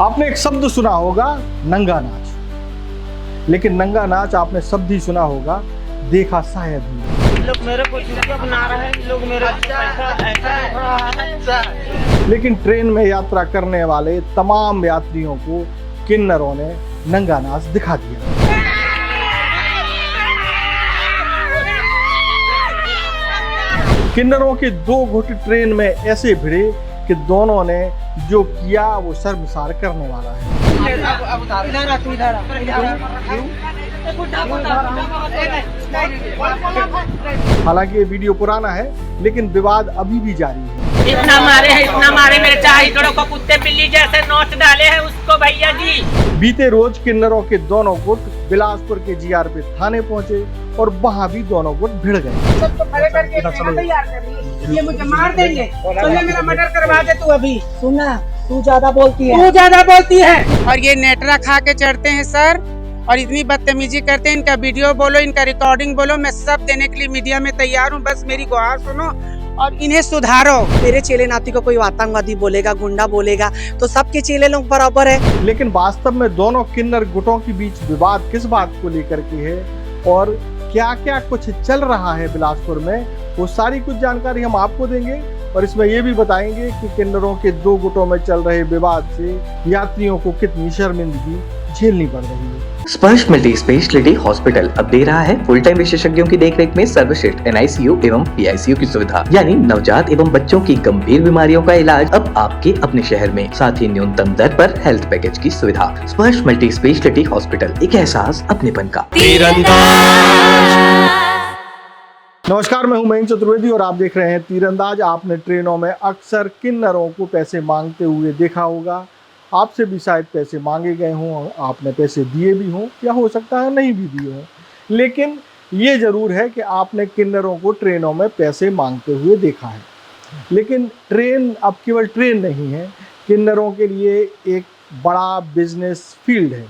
आपने एक शब्द सुना होगा नंगा नाच, लेकिन नंगा नाच आपने शब्द ही सुना होगा, देखा शायद नहीं। लोग मेरे को चुटिया बना रहे हैं, लोग मेरे को ऐसा हो रहा है। लेकिन ट्रेन में यात्रा करने वाले तमाम यात्रियों को किन्नरों ने नंगा नाच दिखा दिया। किन्नरों के दो गुट ट्रेन में ऐसे भिड़े कि दोनों ने जो किया वो शर्मसार करने वाला है। हालांकि ये वीडियो पुराना है, लेकिन विवाद अभी भी जारी है। इतना मारे मेरे चाहिकड़ों को कुत्ते बिल्ली जैसे नोच डाले हैं उसको भैया जी। बीते रोज किन्नरों के दोनों गुट बिलासपुर के जीआरपी थाने पहुंचे और वहां भी दोनों गुट भिड़ गए। सबको खड़े करके तैयार कर रही है, ये मुझे मार देंगे। चल मेरा मर्डर करवा दे तू अभी। सुना, तू ज्यादा बोलती है। और ये नेटरा खा के चढ़ते हैं सर, और इतनी बदतमीजी करते हैं। इनका वीडियो बोलो, इनका रिकॉर्डिंग बोलो, मैं सब देने के लिए मीडिया में तैयार हूँ। बस मेरी गुहार सुनो और इन्हें सुधारो। मेरे चेले नाती को कोई आतंकवादी बोलेगा, गुंडा बोलेगा, तो सबके चेले लोग बराबर है। लेकिन वास्तव में दोनों किन्नर गुटों के बीच विवाद किस बात को लेकर के है और क्या क्या कुछ चल रहा है बिलासपुर में, वो सारी कुछ जानकारी हम आपको देंगे। और इसमें ये भी बताएंगे कि किन्नरों के दो गुटों में चल रहे विवाद से यात्रियों को कितनी शर्मिंदगी झेलनी पड़ रही है। स्पर्श मल्टी स्पेशलिटी हॉस्पिटल अब दे रहा है फुल टाइम विशेषज्ञों की देखरेख में सर्वश्रेष्ठ NICU एवं PICU की सुविधा, यानी नवजात एवं बच्चों की गंभीर बीमारियों का इलाज अब आपके अपने शहर में, साथ ही न्यूनतम दर पर हेल्थ पैकेज की सुविधा। स्पर्श मल्टी स्पेशलिटी हॉस्पिटल, एक एहसास अपनेपन का। नमस्कार, मैं हूं मयंक चतुर्वेदी और आप देख रहे हैं तीरंदाज। आपने ट्रेनों में अक्सर किन्नरों को पैसे मांगते हुए देखा होगा। आपसे भी शायद पैसे मांगे गए हों, आपने पैसे दिए भी हों, या हो सकता है नहीं भी दिए हों, लेकिन ये ज़रूर है कि आपने किन्नरों को ट्रेनों में पैसे मांगते हुए देखा है। लेकिन ट्रेन अब केवल ट्रेन नहीं है, किन्नरों के लिए एक बड़ा बिजनेस फील्ड है।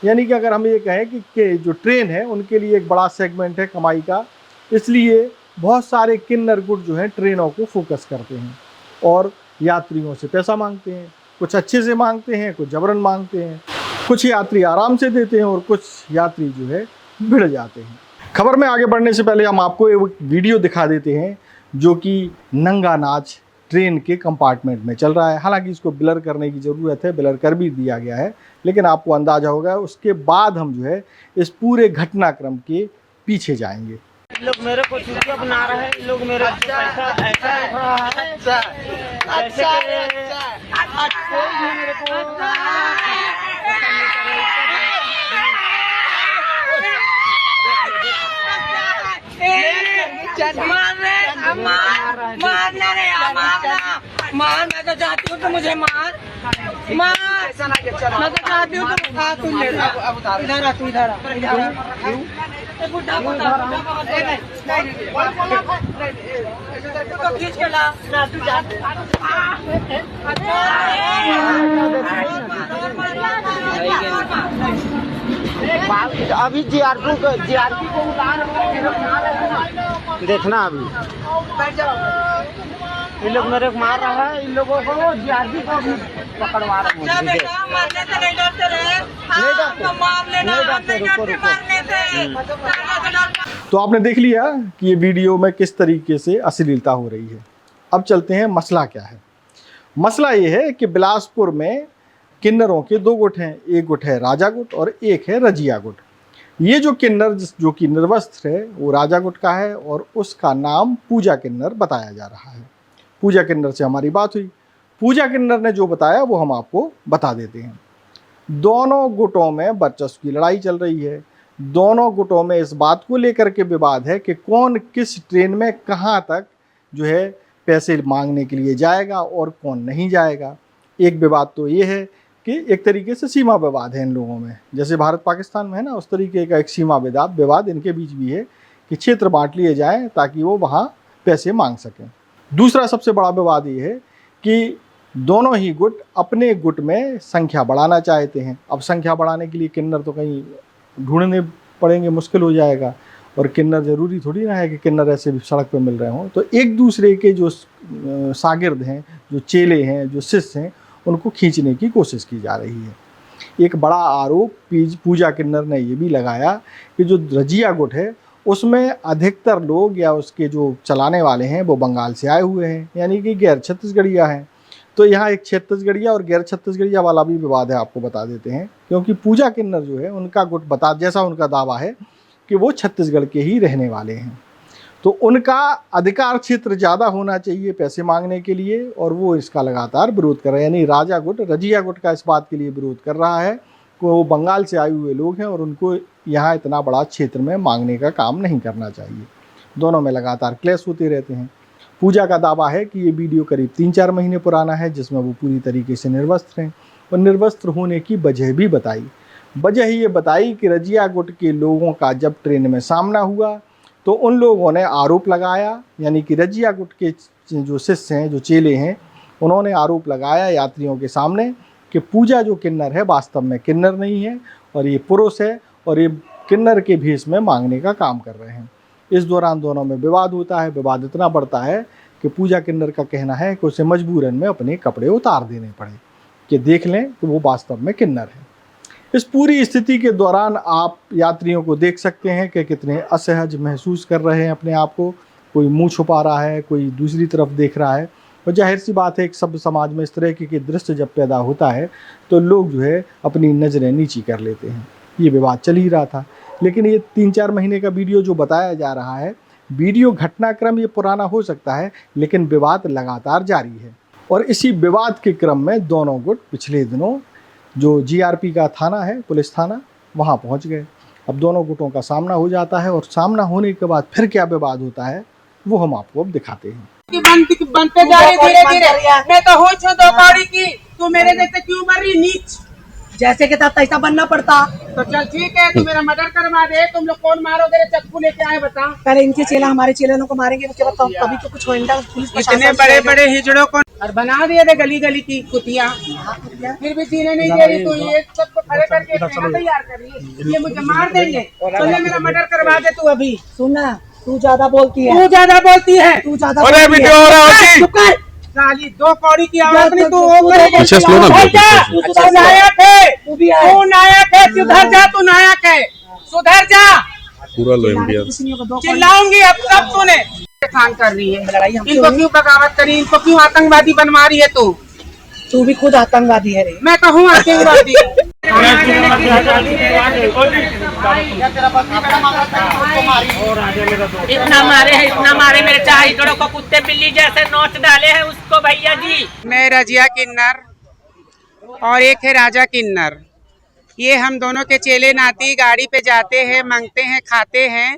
यानी कि अगर हम ये कहें कि जो ट्रेन है उनके लिए एक बड़ा सेगमेंट है कमाई का, इसलिए बहुत सारे किन्नर गुट जो हैं ट्रेनों को फोकस करते हैं और यात्रियों से पैसा मांगते हैं। कुछ अच्छे से मांगते हैं, कुछ जबरन मांगते हैं, कुछ यात्री आराम से देते हैं और कुछ यात्री जो है भिड़ जाते हैं। खबर में आगे बढ़ने से पहले हम आपको एक वीडियो दिखा देते हैं जो कि नंगा नाच ट्रेन के कंपार्टमेंट में चल रहा है। हालांकि इसको ब्लर करने की ज़रूरत है, ब्लर कर भी दिया गया है, लेकिन आपको अंदाज़ा होगा। उसके बाद हम जो है इस पूरे घटनाक्रम के पीछे जाएंगे। लोग मेरे को चुटिया बना रहे हैं, लोग मेरे को ऐसा हो रहा है। कोई भी मेरे को मार, मैं तो चाहती हूँ तो मुझे मार। मैं तो चाहती हूँ तो इधर आ, तू इधर आ। बुढ़ा को खींच के ला। अभी जीआरपी को उतार देखना। अभी इन लोग मेरे को मार रहा है, इन लोगों को जीआरपी को भी पकड़वा रहे हैं। मारने से नहीं डरते रहे, तो मार लेना। तो आपने देख लिया कि ये वीडियो में किस तरीके से अश्लीलता हो रही है। अब चलते हैं, मसला क्या है। मसला ये है कि बिलासपुर में किन्नरों के दो गुट हैं, एक गुट है राजा गुट और एक है रजिया गुट। ये जो किन्नर जो कि निर्वस्त्र है वो राजा गुट का है और उसका नाम पूजा किन्नर बताया जा रहा है। पूजा किन्नर से हमारी बात हुई, पूजा किन्नर ने जो बताया वो हम आपको बता देते हैं। दोनों गुटों में वर्चस्व की लड़ाई चल रही है। दोनों गुटों में इस बात को लेकर के विवाद है कि कौन किस ट्रेन में कहाँ तक जो है पैसे मांगने के लिए जाएगा और कौन नहीं जाएगा। एक विवाद तो ये है कि एक तरीके से सीमा विवाद है इन लोगों में, जैसे भारत पाकिस्तान में है ना, उस तरीके का एक सीमा विवाद इनके बीच भी है कि क्षेत्र बांट लिए जाएं ताकि वो वहाँ पैसे मांग सकें। दूसरा सबसे बड़ा विवाद ये है कि दोनों ही गुट अपने गुट में संख्या बढ़ाना चाहते हैं। अब संख्या बढ़ाने के लिए किन्नर तो कहीं ढूंढने पड़ेंगे, मुश्किल हो जाएगा। और किन्नर ज़रूरी थोड़ी ना है कि किन्नर ऐसे भी सड़क पे मिल रहे हों। तो एक दूसरे के जो शागिर्द हैं, जो चेले हैं, जो शिष्य हैं, उनको खींचने की कोशिश की जा रही है। एक बड़ा आरोप पूजा किन्नर ने ये भी लगाया कि जो रजिया गुट है उसमें अधिकतर लोग या उसके जो चलाने वाले हैं वो बंगाल से आए हुए हैं, यानी कि गैर छत्तीसगढ़िया हैं। तो यहाँ एक छत्तीसगढ़िया और गैर छत्तीसगढ़िया वाला भी विवाद है, आपको बता देते हैं, क्योंकि पूजा किन्नर जो है उनका गुट जैसा उनका दावा है कि वो छत्तीसगढ़ के ही रहने वाले हैं, तो उनका अधिकार क्षेत्र ज़्यादा होना चाहिए पैसे मांगने के लिए, और वो इसका लगातार विरोध कर रहे हैं। यानी राजा गुट रजिया गुट का इस बात के लिए विरोध कर रहा है कि वो बंगाल से आए हुए लोग हैं और उनको यहाँ इतना बड़ा क्षेत्र में मांगने का काम नहीं करना चाहिए। दोनों में लगातार क्लैश होते रहते हैं। पूजा का दावा है कि ये वीडियो करीब 3-4 महीने पुराना है, जिसमें वो पूरी तरीके से निर्वस्त्र हैं, और निर्वस्त्र होने की वजह भी बताई। वजह ये बताई कि रजिया गुट के लोगों का जब ट्रेन में सामना हुआ तो उन लोगों ने आरोप लगाया, यानी कि रजिया गुट के जो शिष्य हैं, जो चेले हैं, उन्होंने आरोप लगाया यात्रियों के सामने कि पूजा जो किन्नर है वास्तव में किन्नर नहीं है और ये पुरुष है और ये किन्नर के भेष में मांगने का काम कर रहे हैं। इस दौरान दोनों में विवाद होता है। विवाद इतना बढ़ता है कि पूजा किन्नर का कहना है कि उसे मजबूरन में अपने कपड़े उतार देने पड़े कि देख लें कि वो वास्तव में किन्नर है। इस पूरी स्थिति के दौरान आप यात्रियों को देख सकते हैं कि कितने असहज महसूस कर रहे हैं अपने आप को। कोई मुंह छुपा रहा है, कोई दूसरी तरफ देख रहा है, और जाहिर सी बात है एक सभ्य समाज में इस तरह के दृश्य जब पैदा होता है तो लोग जो है अपनी नज़रें नीची कर लेते हैं। ये विवाद चल ही रहा था, लेकिन ये 3-4 महीने का वीडियो जो बताया जा रहा है, वीडियो घटनाक्रम ये पुराना हो सकता है, लेकिन विवाद लगातार जारी है। और इसी विवाद के क्रम में दोनों गुट पिछले दिनों जो जीआरपी का थाना है, पुलिस थाना, वहाँ पहुँच गए। अब दोनों गुटों का सामना हो जाता है, और सामना होने के बाद फिर क्या विवाद होता है वो हम आपको अब दिखाते हैं। बनते जा रही धीरे धीरे। मैं तो हो छो 2 कौड़ी की, तू मेरे जैसे क्यों मर रही नीच? जैसे के साथ ऐसा बनना पड़ता। तो चल ठीक है, तू मेरा मर्डर करवा दे। तुम लोग कौन मारोगे? रे चक्कू लेके आए बता। पहले इनके चेला हमारे चेलों को मारेंगे, उसके बाद तभी तो कुछ होगा। पुलिस इतने बड़े बड़े हिजड़ों को और बना दिए थे गली गली की कुतियाँ, फिर भी जीने नहीं दे रही। तू ये सबको खड़े करके तैयार कर रही है, ये मुझे मार देंगे। चल मेरा मर्डर करवा दे तू अभी। सुनना, तू ज्यादा बोलती है, तू ज्यादा बोलती है, तू ज्यादा बोलती है। साली 2 कौड़ी की आवाज नहीं। तू अच्छा, स्लो डाउन तू नायक है, तू नायक है, सुधर जा, तू नायक है, सुधर जा। पूरा लो एम्बियंस। चिल्लाऊंगी अब सब सुने। खान कर रही है, इनको क्यों बगावत करी, इनको क्यों आतंकवादी बनवा रही है? तू भी खुद आतंकवादी है रे। मैं तो हूँ आतंकवादी। इतना मारे मेरे चाहिकड़ों को कुत्ते बिल्ली जैसे नोच डाले हैं उसको भैया जी। मैं रजिया किन्नर और एक है राजा किन्नर। ये हम दोनों के चेले नाती गाड़ी पे जाते हैं, मांगते हैं, खाते हैं,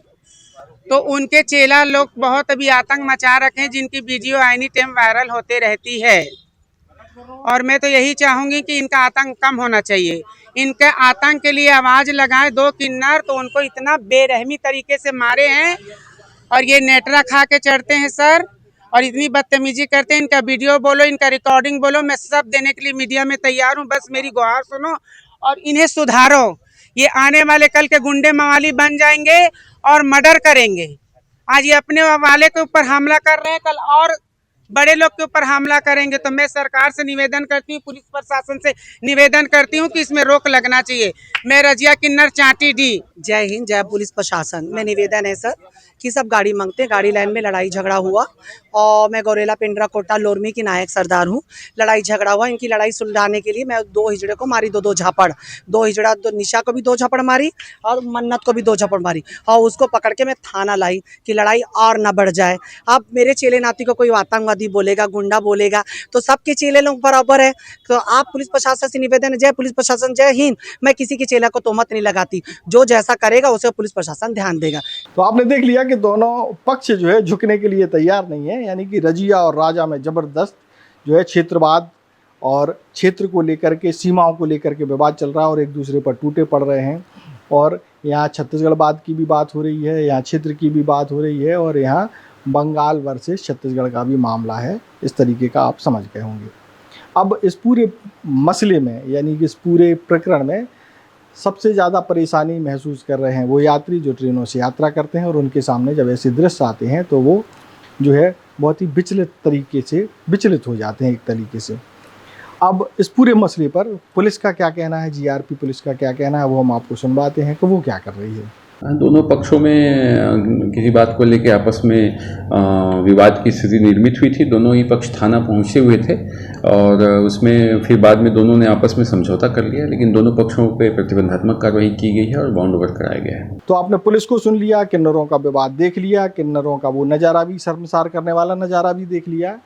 तो उनके चेला लोग बहुत अभी आतंक मचा रखे हैं, जिनकी वीडियो एनी टाइम वायरल होते रहती है। और मैं तो यही चाहूंगी कि इनका आतंक कम होना चाहिए। इनके आतंक के लिए आवाज लगाएं 2 किन्नर, तो उनको इतना बेरहमी तरीके से मारे हैं और ये नेटरा खा के चढ़ते हैं सर, और इतनी बदतमीजी करते हैं। इनका वीडियो बोलो, इनका रिकॉर्डिंग बोलो, मैं सब देने के लिए मीडिया में तैयार हूँ। बस मेरी गुहार सुनो और इन्हें सुधारो। ये आने वाले कल के गुंडे मवाली बन जाएंगे और मर्डर करेंगे। आज ये अपने वाले के ऊपर हमला कर रहे हैं, कल और बड़े लोग के ऊपर हमला करेंगे। तो मैं सरकार से निवेदन करती हूँ, पुलिस प्रशासन से निवेदन करती हूँ कि इसमें रोक लगना चाहिए। मैं रजिया किन्नर चाटी डी। जय हिंद, जय पुलिस प्रशासन। में निवेदन है सर कि सब गाड़ी मांगते हैं, गाड़ी लाइन में लड़ाई झगड़ा हुआ, और मैं गौरेला पिंडरा कोटा लोरमी की नायक सरदार हूँ। लड़ाई झगड़ा हुआ, इनकी लड़ाई सुलझाने के लिए मैं 2 हिजड़े को मारी, 2 झापड़, 2 हिजड़ा, निशा को भी 2 झापड़ मारी और मन्नत को भी 2 झापड़ मारी, और उसको पकड़ के मैं थाना लाई कि लड़ाई और ना बढ़ जाए। अब मेरे चेले नाती को कोई आतंकवादी बोलेगा, गुंडा बोलेगा, तो सबके चेले लोग बराबर है। तो आप पुलिस प्रशासन से निवेदन है, जय पुलिस प्रशासन, जय हिंद। मैं किसी के चेला को तोहमत नहीं लगाती, जो जैसा करेगा उसे पुलिस प्रशासन ध्यान देगा। तो आपने देख लिया कि दोनों पक्ष जो है झुकने के लिए तैयार नहीं है, यानी कि रजिया और राजा में जबरदस्त जो है क्षेत्रवाद और क्षेत्र को लेकर के, सीमाओं को लेकर के विवाद चल रहा है, और एक दूसरे पर टूटे पड़ रहे हैं। और यहाँ छत्तीसगढ़वाद की भी बात हो रही है, यहाँ क्षेत्र की भी बात हो रही है, और यहाँ बंगाल वर्सेस छत्तीसगढ़ का भी मामला है। इस तरीके का आप समझ गए होंगे। अब इस पूरे मसले में, यानी कि इस पूरे प्रकरण में सबसे ज़्यादा परेशानी महसूस कर रहे हैं वो यात्री जो ट्रेनों से यात्रा करते हैं, और उनके सामने जब ऐसे दृश्य आते हैं तो वो जो है बहुत ही विचलित तरीके से विचलित हो जाते हैं एक तरीके से। अब इस पूरे मसले पर पुलिस का क्या कहना है, जीआरपी पुलिस का क्या कहना है, वो हम आपको सुनवाते हैं कि वो क्या कर रही है। दोनों पक्षों में किसी बात को लेकर आपस में विवाद की स्थिति निर्मित हुई थी। दोनों ही पक्ष थाना पहुंचे हुए थे और उसमें फिर बाद में दोनों ने आपस में समझौता कर लिया, लेकिन दोनों पक्षों पे प्रतिबंधात्मक कार्रवाई की गई है और बाउंड ओवर कराया गया है। तो आपने पुलिस को सुन लिया, किन्नरों का विवाद देख लिया, किन्नरों का वो नज़ारा भी, शर्मसार करने वाला नज़ारा भी देख लिया,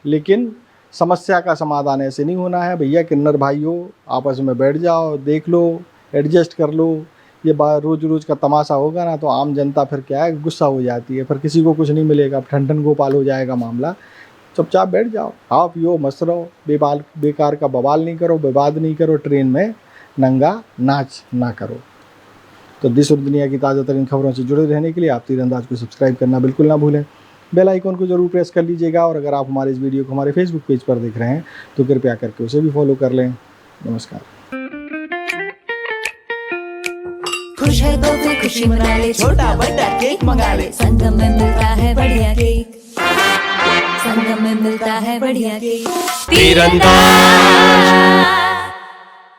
लेकिन समस्या का समाधान ऐसे नहीं होना है। भैया किन्नर भाइयों, आपस में बैठ जाओ, देख लो, एडजस्ट कर लो। ये रोज़ रोज़ का तमाशा होगा ना तो आम जनता फिर क्या है, गुस्सा हो जाती है, फिर किसी को कुछ नहीं मिलेगा, ठन गोपाल हो जाएगा मामला। चुपचाप बैठ जाओ, खाओ पियो, मस्त रहो, बेकार का बवाल नहीं करो, विवाद नहीं करो, ट्रेन में नंगा नाच ना करो। तो देश और दुनिया की ताज़ा तरीन खबरों से जुड़े रहने के लिए आप तीरंदाज को सब्सक्राइब करना बिल्कुल ना भूलें। बेल आइकॉन को जरूर प्रेस कर लीजिएगा और अगर आप हमारे इस वीडियो को हमारे फेसबुक पेज पर देख रहे हैं तो कृपया करके उसे भी फॉलो कर लें। नमस्कार। खुश है तो फिर खुशी मना ले, छोटा बड़ा केक मंगा ले, संगम में मिलता है बढ़िया केक, संगम में मिलता है बढ़िया केक। तीरंदाज।